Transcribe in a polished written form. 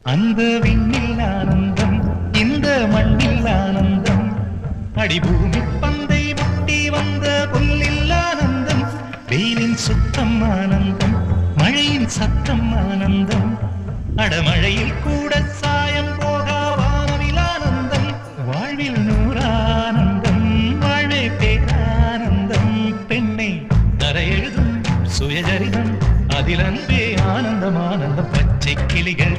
அந்த விண்ணில் ஆனந்தம் இந்த மண்ணில் ஆனந்தம் அடிபூமி பந்தை முட்டி வந்த புல்லில் ஆனந்தம் வெயிலின் சுத்தம் ஆனந்தம் மழையின் சத்தம் ஆனந்தம் அடமழையில் கூட சாயம் போகா வானவில் ஆனந்தம் வாழ்வில் நூறானந்தம் வாழ்வே பேரானந்தம் பெண்ணை தர எழுதும் சுயஜரிதம் அதில் அன்பே ஆனந்தம் ஆனந்தம் பச்சை கிளிகள்